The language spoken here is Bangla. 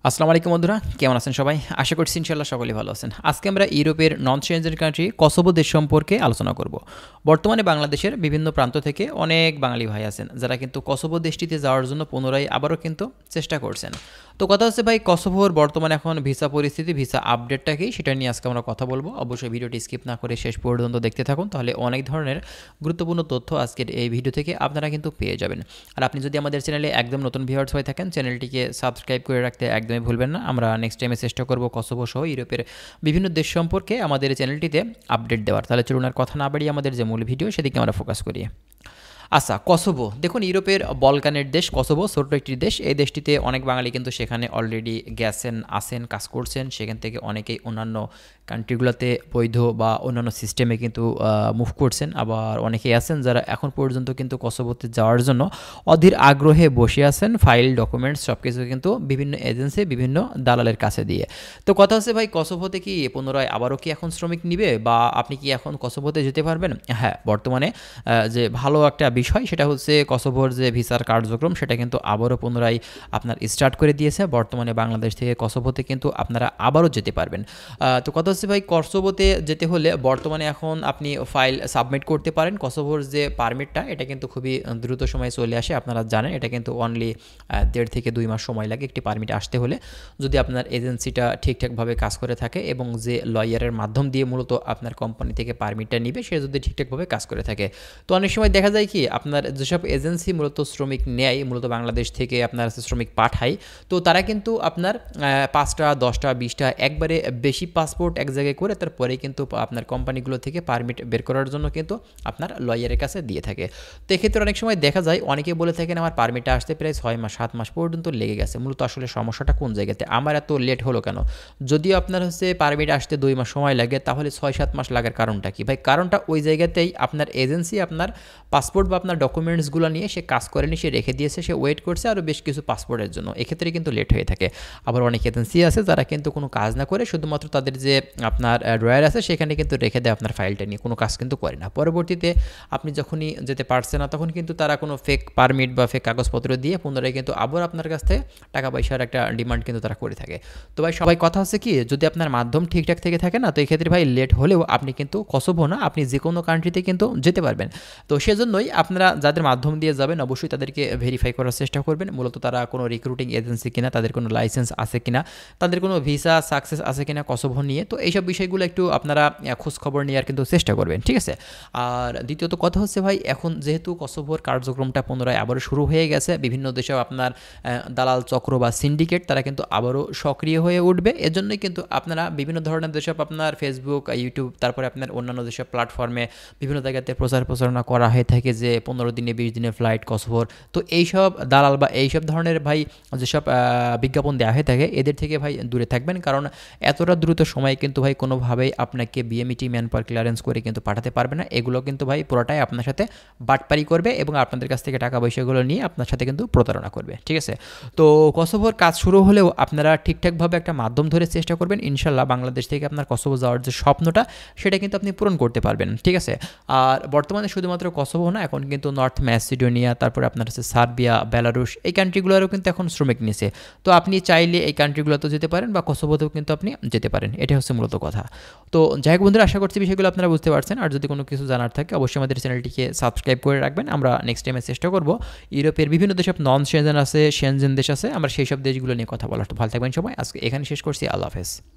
আসসালামু আলাইকুম বন্ধুরা, কেমন আছেন সবাই? আশা করছি ইনশাআল্লাহ সকলেই ভালো আছেন। আজকে আমরা ইউরোপের নন সেনজেন কান্ট্রি কসোভো দেশ সম্পর্কে আলোচনা করব। বর্তমানে বাংলাদেশের বিভিন্ন প্রান্ত থেকে অনেক বাঙালি ভাই আছেন যারা কিন্তু কসোভো দেশটিতে যাওয়ার জন্য পুনরায় আবারও কিন্তু চেষ্টা করছেন। তো কথা হচ্ছে ভাই, কসোভোর বর্তমানে এখন ভিসা পরিস্থিতি, ভিসা আপডেটটা কি সেটা নিয়ে আজকে আমরা কথা বলবো। অবশ্যই ভিডিওটি স্কিপ না করে শেষ পর্যন্ত দেখতে থাকুন, তাহলে অনেক ধরনের গুরুত্বপূর্ণ তথ্য আজকের এই ভিডিও থেকে আপনারা কিন্তু পেয়ে যাবেন। আর আপনি যদি আমাদের চ্যানেলে একদম নতুন ভিউয়ার্স হয়ে থাকেন, চ্যানেলটিকে সাবস্ক্রাইব করে রাখতে একদমই ভুলবেন না। আমরা নেক্সট টাইমে চেষ্টা করব কসোভো সহ ইউরোপের বিভিন্ন দেশ সম্পর্কে আমাদের চ্যানেলটিতে আপডেট দেওয়ার। তাহলে চলুন আর কথা না বাড়িয়ে আমাদের যে মূল ভিডিও সেদিকে আমরা ফোকাস করি। আচ্ছা, কসোভো দেখুন, ইউরোপের বলকানের দেশ কসোভো, ছোট্ট একটি দেশ। এই দেশটিতে অনেক বাঙালি কিন্তু সেখানে অলরেডি গেছেন, আসেন, কাজ করছেন। সেখান থেকে অনেকেই অন্যান্য কান্ট্রিগুলোতে বৈধ বা অন্যান্য সিস্টেমে কিন্তু মুভ করছেন। আবার অনেকেই আছেন যারা এখন পর্যন্ত কিন্তু কসোভোতে যাওয়ার জন্য অধীর আগ্রহে বসে আছেন, ফাইল ডকুমেন্টস সব কিছু কিন্তু বিভিন্ন এজেন্সি, বিভিন্ন দালালের কাছে দিয়ে। তো কথা হচ্ছে ভাই, কসোভোতে কি পুনরায় আবারও কি এখন শ্রমিক নিবে, বা আপনি কি এখন কসোভোতে যেতে পারবেন? হ্যাঁ, বর্তমানে যে ভালো একটা বিষয় সেটা হচ্ছে কসোভোর যে ভিসার কার্যক্রম সেটা কিন্তু আবারও পুনরায় আপনার স্টার্ট করে দিয়েছে। বর্তমানে বাংলাদেশ থেকে কসোভোতে কিন্তু আপনারা আবারও যেতে পারবেন। তো কথা হচ্ছে ভাই, কসোভোতে যেতে হলে বর্তমানে এখন আপনি ফাইল সাবমিট করতে পারেন। কসোভোর যে পারমিটটা এটা কিন্তু খুবই দ্রুত সময়ে চলে আসে, আপনারা জানেন। এটা কিন্তু অনলি 1.5 থেকে 2 মাস সময় লাগে একটি পারমিট আসতে হলে, যদি আপনার এজেন্সিটা ঠিকঠাকভাবে কাজ করে থাকে এবং যে লয়ারের মাধ্যম দিয়ে মূলত আপনার কোম্পানি থেকে পারমিটটা নিবে সে যদি ঠিকঠাকভাবে কাজ করে থাকে। তো অনেক সময় দেখা যায় কি, আপনার যেসব এজেন্সি মূলত শ্রমিক নেয়, মূলত বাংলাদেশ থেকে আপনার শ্রমিক পাঠায়, তো তারা কিন্তু আপনার 5টা 10টা 20টা একবারে বেশি পাসপোর্ট এক জায়গায় করে তারপরে কিন্তু আপনার কোম্পানিগুলো থেকে পারমিট বের করার জন্য কিন্তু আপনার লয়ারের কাছে দিয়ে থাকে। তো এক্ষেত্রে অনেক সময় দেখা যায় অনেকে বলে থাকেন আমার পারমিটটা আসতে প্রায় 6 মাস 7 মাস পর্যন্ত লেগে গেছে। মূলত আসলে সমস্যাটা কোন জায়গাতে, আমার এত লেট হলো কেন? যদিও আপনার হচ্ছে পারমিট আসতে 2 মাস সময় লাগে, তাহলে 6-7 মাস লাগার কারণটা কি ভাই? কারণটা ওই জায়গাতেই আপনার এজেন্সি আপনার পাসপোর্ট বা আপনার ডকুমেন্টসগুলো নিয়ে সে কাজ করেনি, সে রেখে দিয়েছে, সে ওয়েট করছে আরও বেশ কিছু পাসপোর্টের জন্য। এক্ষেত্রে কিন্তু লেট হয়ে থাকে। আবার অনেক এজেন্সি আছে যারা কিন্তু কোনো কাজ না করে শুধুমাত্র তাদের যে আপনার ড্রয়ার আছে সেখানে কিন্তু রেখে দেয় আপনার ফাইলটা নিয়ে, কোনো কাজ কিন্তু করে না। পরবর্তীতে আপনি যখনই যেতে পারছেন না তখন কিন্তু তারা কোনো ফেক পারমিট বা ফেক কাগজপত্র দিয়ে পুনরায় কিন্তু আবার আপনার কাছ থেকে টাকা পয়সার একটা ডিমান্ড কিন্তু তারা করে থাকে। তো ভাই সবাই কথা হচ্ছে কি, যদি আপনার মাধ্যম ঠিকঠাক থেকে থাকে না, তো এক্ষেত্রে ভাই লেট হলেও আপনি কিন্তু কসোভো না, আপনি যে কোনো কান্ট্রিতে কিন্তু যেতে পারবেন। তো সেজন্যই আপনারা যাদের মাধ্যম দিয়ে যাবেন অবশ্যই তাদেরকে ভেরিফাই করার চেষ্টা করবেন, মূলত তারা কোনো রিক্রুটিং এজেন্সি কিনা, তাদের কোনো লাইসেন্স আছে কিনা, তাদের কোনো ভিসা সাকসেস আছে কিনা কসোভো নিয়ে। তো এইসব বিষয়গুলো একটু আপনারা খোঁজখবর নেওয়ার কিন্তু চেষ্টা করবেন, ঠিক আছে? আর দ্বিতীয়ত কথা হচ্ছে ভাই, এখন যেহেতু কসোভোর কার্যক্রমটা পুনরায় আবারও শুরু হয়ে গেছে, বিভিন্ন দেশে আপনার দালাল চক্র বা সিন্ডিকেট তারা কিন্তু আবারও সক্রিয় হয়ে উঠবে। এজন্যই কিন্তু আপনারা বিভিন্ন ধরনের যেসব আপনার ফেসবুক, ইউটিউব, তারপরে আপনার অন্যান্য যেসব প্ল্যাটফর্মে বিভিন্ন জায়গাতে প্রচারণা করা হয়ে থাকে যে 15 দিনে 20 দিনের ফ্লাইট কসোভোর। তো এইসব দালাল বা এইসব ধরনের ভাই যেসব বিজ্ঞাপন দেওয়া হয়ে থাকে এদের থেকে ভাই দূরে থাকবেন, কারণ এতটা দ্রুত সময়ে কিন্তু ভাই কোনোভাবেই আপনাকে বিএমইটি ম্যান পাওয়ার ক্লিয়ারেন্স করে কিন্তু পাঠাতে পারবে না। এগুলো কিন্তু ভাই পুরোটাই আপনার সাথে বাটপারি করবে এবং আপনাদের কাছ থেকে টাকা পয়সাগুলো নিয়ে আপনার সাথে কিন্তু প্রতারণা করবে, ঠিক আছে? তো কসোভোর কাজ শুরু হলেও আপনারা ঠিকঠাকভাবে একটা মাধ্যম ধরে চেষ্টা করবেন, ইনশাল্লাহ বাংলাদেশ থেকে আপনার কসোভো যাওয়ার যে স্বপ্নটা সেটা কিন্তু আপনি পূরণ করতে পারবেন, ঠিক আছে? আর বর্তমানে শুধুমাত্র কসোভো না, এখন কিন্তু নর্থ ম্যাসিডোনিয়া, তারপরে আপনার হচ্ছে সার্বিয়া, বেলারুশ, এই কান্ট্রিগুলোরও কিন্তু এখন শ্রমিক নিছে। তো আপনি চাইলে এই কান্ট্রিগুলোতেও যেতে পারেন বা কসোভোতেও কিন্তু আপনি যেতে পারেন, এটা হচ্ছে মূলত কথা। তো যাই হোক বন্ধুরা, আশা করছি বিষয়গুলো আপনারা বুঝতে পারছেন। আর যদি কোনো কিছু জানার থাকে অবশ্যই আমাদের চ্যানেলটিকে সাবস্ক্রাইব করে রাখবেন। আমরা নেক্সট টাইমে চেষ্টা করব ইউরোপের বিভিন্ন দেশ নন সেনজেন আছে, সেনজেন দেশ আছে, আমরা সেই সব দেশগুলো নিয়ে কথা বলার। তো ভালো থাকবেন সবাই, আজকে এখানে শেষ করছি। আল্লাহ হাফেজ।